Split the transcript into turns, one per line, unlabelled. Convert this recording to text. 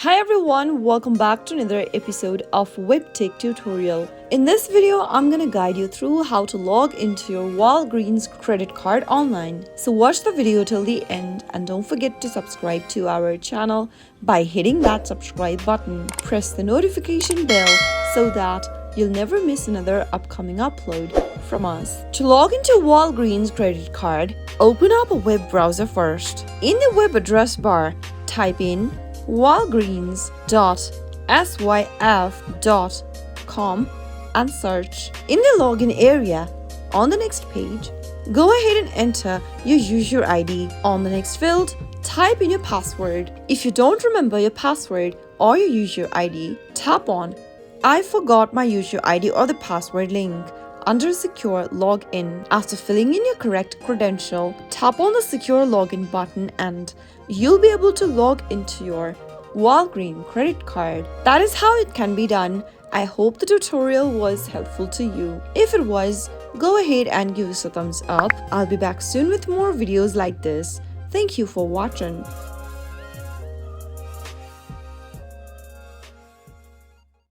Hi everyone, welcome back to another episode of Webtech Tutorial. In this video, I'm gonna guide you through how to log into your Wallgreens credit card online. So watch the video till the end and don't forget to subscribe to our channel by hitting that subscribe button. Press the notification bell so that you'll never miss another upcoming upload from us. To log into Wallgreens credit card, open up a web browser first. In the web address bar, type in wallgreens.syf.com and search. In the login area, on the next page, go ahead and enter your user ID. On the next field, type in your password. If you don't remember your password or your user ID, tap on I forgot my user ID or the password link under Secure Login. After filling in your correct credential, tap on the Secure Login button and you'll be able to log into your Wallgreens credit card. That is how it can be done. I hope the tutorial was helpful to you. If it was, go ahead and give us a thumbs up. I'll be back soon with more videos like this. Thank you for watching.